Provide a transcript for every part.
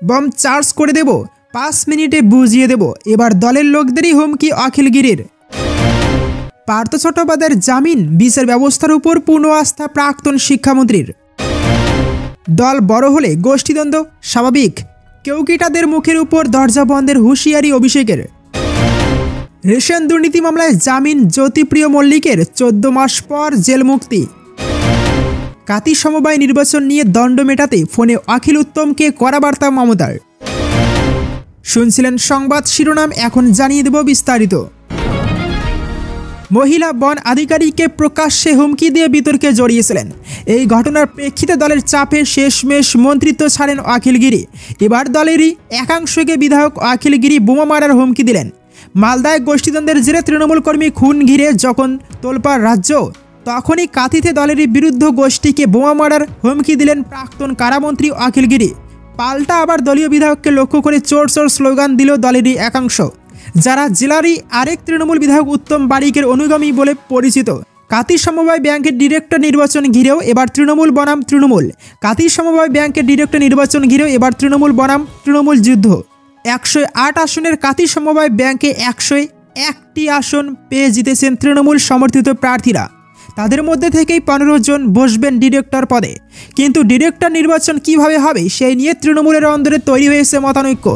Bomb charge করে দেব, 5 মিনিটে বুঝিয়ে দেব, এবার দলের লোকদেরই হুমকি অখিলগিরির। পার্থ চট্টোপাধ্যায়ের জামিন, বিচার ব্যবস্থার উপর পূর্ণ আস্থা প্রাক্তন শিক্ষামন্ত্রীর। দল বড় হলে গোষ্ঠীদ্বন্দ্ব স্বাভাবিক, কেউকিটাদের মুখের উপর দরজা বন্ধের হুঁশিয়ারি অভিষেকের। রেশন দুর্নীতি মামলায় জামিন জ্যোতিপ্রিয় মল্লিকের, 14 মাস পর জেল মুক্তি। কাতি সমবায় নির্বাচন নিয়ে দণ্ড মেটাতে ফোনে অখিল উত্তমকে কড়া বার্তা মমতার। শুনছিলেন সংবাদ শিরোনাম, এখন জানিয়ে দেব বিস্তারিত। মহিলা বন আধিকারিককে প্রকাশ্যে হুমকি দিয়ে বিতর্কে জড়িয়েছিলেন। এই ঘটনার প্রেক্ষিতে দলের চাপে শেষমেশ মন্ত্রিত্ব ছাড়েন অখিলগিরি। এবার দলেরই একাংশকে বিধায়ক অখিলগিরি বোমা মারার হুমকি দিলেন। মালদায় গোষ্ঠীদ্বন্দ্বের জেরে তৃণমূল কর্মী খুন ঘিরে যখন তোলপাড় রাজ্য, তখনই কাঁথিতে দলেরই বিরুদ্ধ গোষ্ঠীকে বোমা মারার হুমকি দিলেন প্রাক্তন কারামন্ত্রী অখিলগিরি। পাল্টা আবার দলীয় বিধায়ককে লক্ষ্য করে চোর চোর স্লোগান দিল দলেরই একাংশ, যারা জেলারই আরেক তৃণমূল বিধায়ক উত্তম বারিকের অনুগামী বলে পরিচিত। কাতি সমবায় ব্যাংকের ডিরেক্টর নির্বাচন ঘিরেও এবার তৃণমূল বনাম তৃণমূল। কাতি সমবায় ব্যাংকের ডিরেক্টর নির্বাচন ঘিরেও এবার তৃণমূল বনাম তৃণমূল যুদ্ধ। 108 আসনের কাতি সমবায় ব্যাংকে 101টি আসন পেয়ে জিতেছেন তৃণমূল সমর্থিত প্রার্থীরা। তাদের মধ্যে থেকেই 15 জন বসবেন ডিরেক্টর পদে। কিন্তু ডিরেক্টর নির্বাচন কিভাবে হবে সেই নিয়ে তৃণমূলের অন্দরে তৈরি হয়েছে মতানৈক্য।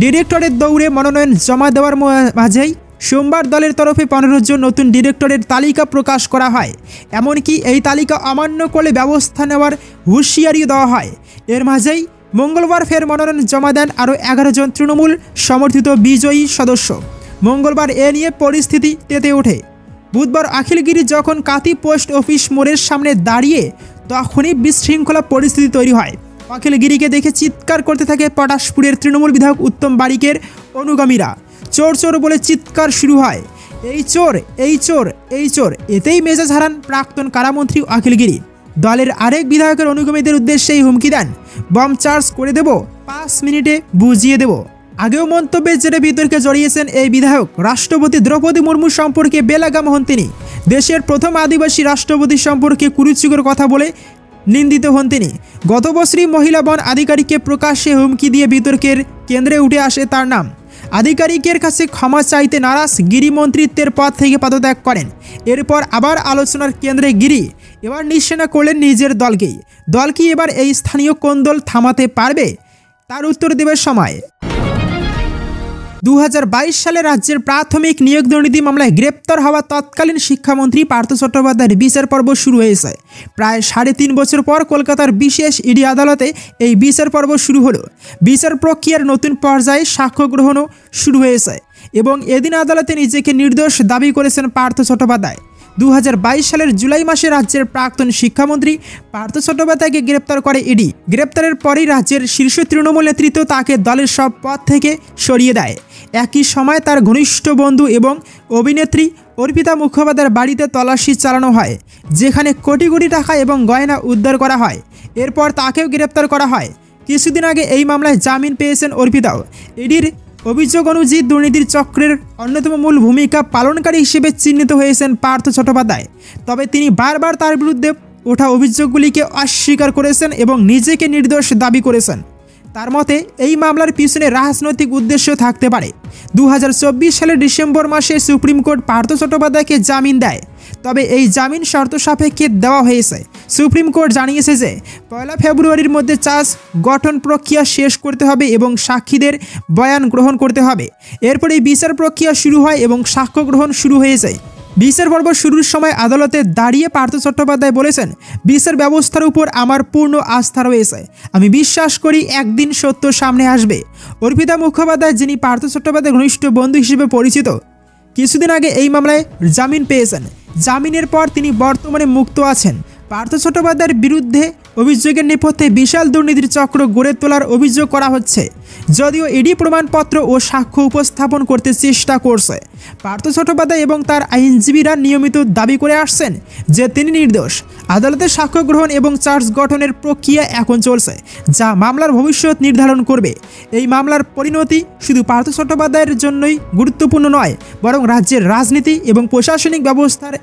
ডিরেক্টরের দৌড়ে মনোনয়ন জমা দেওয়ার মাঝেই সোমবার দলের তরফে 15 জন নতুন ডিরেক্টরের তালিকা প্রকাশ করা হয়। এমনকি এই তালিকা অমান্য করলে ব্যবস্থা নেওয়ার হুঁশিয়ারিও দেওয়া হয়। এর মাঝেই মঙ্গলবার ফের মনোনয়ন জমা দেন আরও 11 জন তৃণমূল সমর্থিত বিজয়ী সদস্য। মঙ্গলবার এ নিয়ে পরিস্থিতি তেতে ওঠে। বুধবার অখিলগিরি যখন কাতি পোস্ট অফিস মোড়ের সামনে দাঁড়িয়ে, তখনই বিশৃঙ্খলা পরিস্থিতি তৈরি হয়। অখিলগিরিকে দেখে চিৎকার করতে থাকে পটাশপুরের তৃণমূল বিধায়ক উত্তম বারিকের অনুগামীরা। চোর চোর বলে চিৎকার শুরু হয়, এই চোর, এই চোর, এই চোর। এতেই মেজাজ হারান প্রাক্তন কারামন্ত্রী অখিলগিরি। দলের আরেক বিধায়কের অনুগামীদের উদ্দেশ্যেই হুমকি দেন, বম চার্জ করে দেব, 5 মিনিটে বুঝিয়ে দেব। আগেও মন্তব্যের জেরে বিতর্কে জড়িয়েছেন এই বিধায়ক। রাষ্ট্রপতি দ্রৌপদী মুর্মু সম্পর্কে বেলাগাম হন তিনি। দেশের প্রথম আদিবাসী রাষ্ট্রপতি সম্পর্কে কুরুচিকর কথা বলে নিন্দিত হন তিনি। গত বছরই মহিলা বন আধিকারিককে প্রকাশ্যে হুমকি দিয়ে বিতর্কের কেন্দ্রে উঠে আসে তার নাম। আধিকারিকের কাছে ক্ষমা চাইতে নারাজ গিরি মন্ত্রিত্বের পদ থেকে পদত্যাগ করেন। এরপর আবার আলোচনার কেন্দ্রে গিরি। এবার নিশানা করলেন নিজের দলকেই। দল কি এবার এই স্থানীয় কোন্দল থামাতে পারবে? তার উত্তর দেবে সময়। 2022 সালে রাজ্যের প্রাথমিক নিয়োগ দুর্নীতি মামলায় গ্রেপ্তার হওয়া তৎকালীন শিক্ষামন্ত্রী পার্থ চট্টোপাধ্যায়ের বিচার পর্ব শুরু হয়েছে। প্রায় 3.5 বছর পর কলকাতার বিশেষ ইডি আদালতে এই বিচার পর্ব শুরু হলো। বিচার প্রক্রিয়ার নতুন পর্যায়ে সাক্ষ্য গ্রহণও শুরু হয়েছে এবং এদিন আদালতে নিজেকে নির্দোষ দাবি করেছেন পার্থ চট্টোপাধ্যায়। 2022 সালের জুলাই মাসে রাজ্যের প্রাক্তন শিক্ষামন্ত্রী পার্থ চট্টোপাধ্যায়কে গ্রেপ্তার করে ইডি। গ্রেপ্তারের পরেই রাজ্যের শীর্ষ তৃণমূল নেতৃত্ব তাকে দলের সব পদ থেকে সরিয়ে দেয়। একই সময় তার ঘনিষ্ঠ বন্ধু এবং অভিনেত্রী অর্পিতা মুখোপাধ্যায়ের বাড়িতে তল্লাশি চালানো হয়, যেখানে কোটি কোটি টাকা এবং গয়না উদ্ধার করা হয়। এরপর তাকেও গ্রেপ্তার করা হয়। কিছুদিন আগে এই মামলায় জামিন পেয়েছেন অর্পিতাও। ইডির অভিযোগ অনুযায়ী দুর্নীতির চক্রের অন্যতম মূল ভূমিকা পালনকারী হিসেবে চিহ্নিত হয়েছেন পার্থ চট্টোপাধ্যায়। তবে তিনি বারবার তার বিরুদ্ধে ওঠা অভিযোগগুলিকে অস্বীকার করেছেন এবং নিজেকে নির্দোষ দাবি করেছেন। তার মতে এই মামলার পিছনে রাজনৈতিক উদ্দেশ্য থাকতে পারে। 2024 সালের ডিসেম্বর মাসে সুপ্রিম কোর্ট পার্থ চট্টোপাধ্যায়কে জামিন দেয়। তবে এই জামিন শর্ত সাপেক্ষে দেওয়া হয়েছে। সুপ্রিম কোর্ট জানিয়েছে যে 1 ফেব্রুয়ারির মধ্যে চার্জ গঠন প্রক্রিয়া শেষ করতে হবে এবং সাক্ষীদের বয়ান গ্রহণ করতে হবে। এরপরে বিচার প্রক্রিয়া শুরু হয় এবং সাক্ষ্য গ্রহণ শুরু হয়ে যায়। বিচার পর্ব শুরুর সময় আদালতে দাঁড়িয়ে পার্থ চট্টোপাধ্যায় বলেছেন, বিচার ব্যবস্থার উপর আমার পূর্ণ আস্থা রয়েছে। আমি বিশ্বাস করি একদিন সত্য সামনে আসবে। অর্পিতা মুখোপাধ্যায়, যিনি পার্থ চট্টোপাধ্যায়ের ঘনিষ্ঠ বন্ধু হিসেবে পরিচিত, কিছুদিন আগে এই মামলায় জামিন পেয়েছেন। জামিনের পর তিনি বর্তমানে মুক্ত আছেন। পার্থ চট্টোপাধ্যায়ের বিরুদ্ধে অভিযোগের নেপথ্যে বিশাল দুর্নীতির চক্র গড়ে তোলার অভিযোগ করা হচ্ছে। যদিও ইডি প্রমাণপত্র ও সাক্ষ্য উপস্থাপন করতে চেষ্টা করছে, পার্থ চট্টোপাধ্যায় এবং তার আইনজীবীরা নিয়মিত দাবি করে আসছেন যে তিনি নির্দোষ। আদালতে সাক্ষ্য গ্রহণ এবং চার্জ গঠনের প্রক্রিয়া এখন চলছে, যা মামলার ভবিষ্যৎ নির্ধারণ করবে। এই মামলার পরিণতি শুধু পার্থ চট্টোপাধ্যায়ের জন্যই গুরুত্বপূর্ণ নয়, বরং রাজ্যের রাজনীতি এবং প্রশাসনিক ব্যবস্থার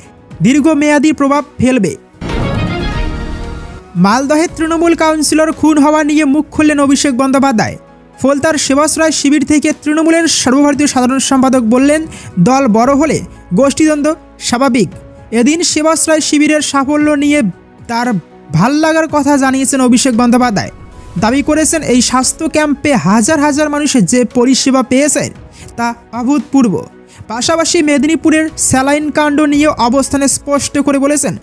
দীর্ঘমেয়াদী প্রভাব ফেলবে। মালদহের তৃণমূল কাউন্সিলর খুন হওয়া নিয়ে মুখ খুললেন অভিষেক বন্দ্যোপাধ্যায়। ফলতার সেবাশ্রয় শিবির থেকে তৃণমূলের সর্বভারতীয় সাধারণ সম্পাদক বললেন, দল বড় হলে গোষ্ঠীদ্বন্দ্ব স্বাভাবিক। এদিন সেবাশ্রয় শিবিরের সাফল্য নিয়ে তার ভাল লাগার কথা জানিয়েছেন অভিষেক বন্দ্যোপাধ্যায়। দাবি করেছেন, এই স্বাস্থ্য ক্যাম্পে হাজার হাজার মানুষের যে পরিষেবা পেয়েছে তা অভূতপূর্ব। পাশাপাশি মেদিনীপুরের স্যালাইন কাণ্ড নিয়ে অবস্থানে স্পষ্ট করে বলেছেন,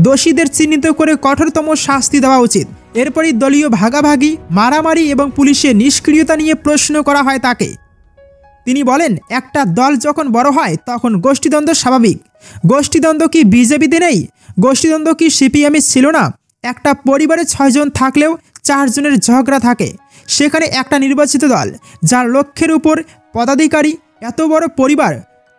দোষীদের চিহ্নিত করে কঠোরতম শাস্তি দেওয়া উচিত। এরপরই দলীয় ভাগাভাগি, মারামারি এবং পুলিশের নিষ্ক্রিয়তা নিয়ে প্রশ্ন করা হয় তাকে। তিনি বলেন, একটা দল যখন বড় হয় তখন গোষ্ঠীদ্বন্দ্ব স্বাভাবিক। গোষ্ঠীদ্বন্দ্ব কি বিজেপিতে নেই? গোষ্ঠীদ্বন্দ্ব কি সিপিএমে ছিল না? একটা পরিবারে 6 জন থাকলেও 4 জনের ঝগড়া থাকে। সেখানে একটা নির্বাচিত দল যার লক্ষ্যের উপর পদাধিকারী, এত বড় পরিবার,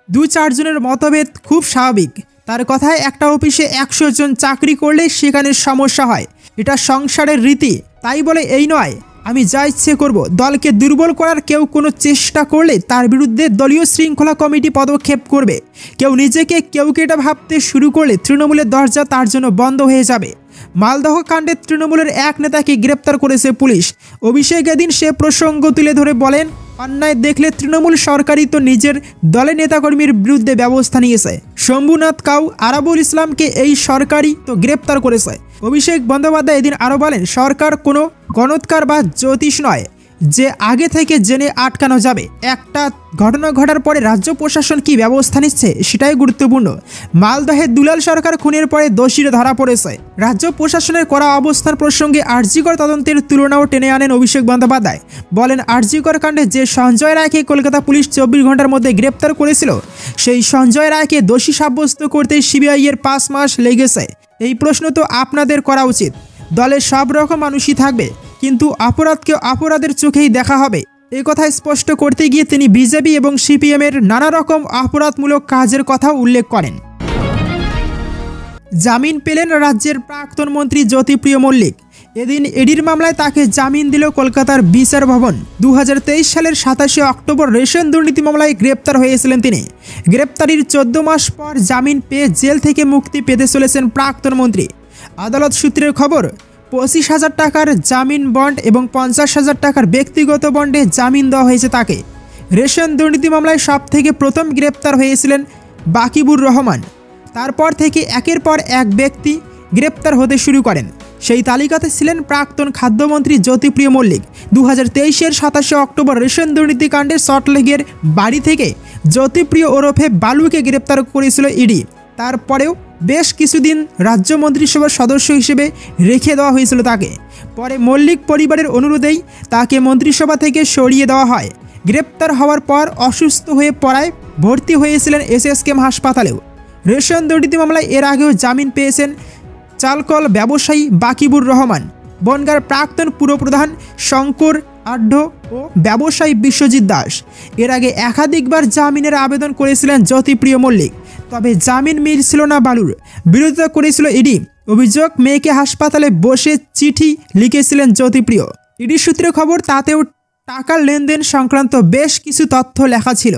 2-4 জনের মতভেদ খুব স্বাভাবিক। তার কথায় একটা অফিসে 100 জন চাকরি করলে সেখানে সমস্যা হয়। এটা সংসারের রীতি। তাই বলে এই নয় আমি যা ইচ্ছে করব। দলকে দুর্বল করার কেউ কোনো চেষ্টা করলে তার বিরুদ্ধে দলীয় শৃঙ্খলা কমিটি পদক্ষেপ করবে। কেউ নিজেকে কেউকেটা ভাবতে শুরু করলে তৃণমূলের দরজা তার জন্য বন্ধ হয়ে যাবে। মালদহ কাণ্ডে তৃণমূলের এক নেতাকে গ্রেপ্তার করেছে পুলিশ। অভিষেক এদিন সে প্রসঙ্গ তুলে ধরে বলেন, অন্যায় দেখলে তৃণমূল সরকারই তো নিজের দলের নেতাকর্মীর বিরুদ্ধে ব্যবস্থা নিয়েছে। শম্ভুনাথ কাউ, আরাবুল ইসলামকে এই সরকারই তো গ্রেপ্তার করেছে। অভিষেক বন্দ্যোপাধ্যায় এদিন আরও বলেন, সরকার কোনো গণৎকার বা জ্যোতিষ নয় যে আগে থেকে জেনে আটকানো যাবে। একটা ঘটনা ঘটার পরে রাজ্য প্রশাসন কী ব্যবস্থা নিচ্ছে সেটাই গুরুত্বপূর্ণ। মালদহে দুলাল সরকার খুনের পরে দোষীরা ধরা পড়েছে। রাজ্য প্রশাসনের করা অবস্থান প্রসঙ্গে আরজিকর তদন্তের তুলনাও টেনে আনেন অভিষেক বন্দ্যোপাধ্যায়। বলেন, আরজিকর কাণ্ডে যে সঞ্জয় রায়কে কলকাতা পুলিশ 24 ঘন্টার মধ্যে গ্রেপ্তার করেছিল, সেই সঞ্জয় রায়কে দোষী সাব্যস্ত করতে সিবিআইয়ের 5 মাস লেগেছে। এই প্রশ্ন তো আপনাদের করা উচিত। দলে সব রকম মানুষই থাকবে, কিন্তু অপরাধকে অপরাধের চোখেই দেখা হবে। এই কথা স্পষ্ট করতে গিয়ে তিনি বিজেপি এবং সিপিএমের নানা রকম অপরাধমূলক কাজের কথা উল্লেখ করেন। জামিন পেলেন রাজ্যের প্রাক্তন মন্ত্রী জ্যোতিপ্রিয় মল্লিক। এদিন ইডির মামলায় তাকে জামিন দিল কলকাতার বিচার ভবন। 2023 সালের 27 অক্টোবর রেশন দুর্নীতি মামলায় গ্রেপ্তার হয়েছিলেন তিনি। গ্রেপ্তারির 14 মাস পর জামিন পেয়ে জেল থেকে মুক্তি পেতে চলেছেন প্রাক্তন মন্ত্রী। আদালত সূত্রের খবর, 25,000 টাকার জামিন বন্ড এবং 50,000 টাকার ব্যক্তিগত বন্ডে জামিন দেওয়া হয়েছে তাকে। রেশন দুর্নীতি মামলায় সবথেকে প্রথম গ্রেপ্তার হয়েছিলেন বাকিবুর রহমান। তারপর থেকে একের পর এক ব্যক্তি গ্রেপ্তার হতে শুরু করেন। সেই তালিকাতে ছিলেন প্রাক্তন খাদ্যমন্ত্রী জ্যোতিপ্রিয় মল্লিক। 2023-এর 27 অক্টোবর রেশন দুর্নীতি কাণ্ডে সল্টলেকের বাড়ি থেকে জ্যোতিপ্রিয় ওরফে বালুকে গ্রেপ্তার করেছিল ইডি। তারপরেও বেশ কিছুদিন রাজ্য মন্ত্রিসভার সদস্য হিসেবে রেখে দেওয়া হয়েছিল তাকে। পরে মল্লিক পরিবারের অনুরোধেই তাকে মন্ত্রিসভা থেকে সরিয়ে দেওয়া হয়। গ্রেপ্তার হওয়ার পর অসুস্থ হয়ে পড়ায় ভর্তি হয়েছিলেন এসএসকেএম হাসপাতালেও। রেশন দুর্নীতি মামলায় এর আগেও জামিন পেয়েছেন চালকল ব্যবসায়ী বাকিবুর রহমান, বনগাঁর প্রাক্তন পুরপ্রধান শঙ্কর আঢ্য ও ব্যবসায়ী বিশ্বজিৎ দাস। এর আগে একাধিকবার জামিনের আবেদন করেছিলেন জ্যোতিপ্রিয় মল্লিক, তবে জামিন মিলছিল না বালুর। বিরোধিতা করেছিল ইডি। অভিযোগ, মেয়েকে হাসপাতালে বসে চিঠি লিখেছিলেন জ্যোতিপ্রিয়। ইডি সূত্রে খবর, তাতেও টাকার লেনদেন সংক্রান্ত বেশ কিছু তথ্য লেখা ছিল।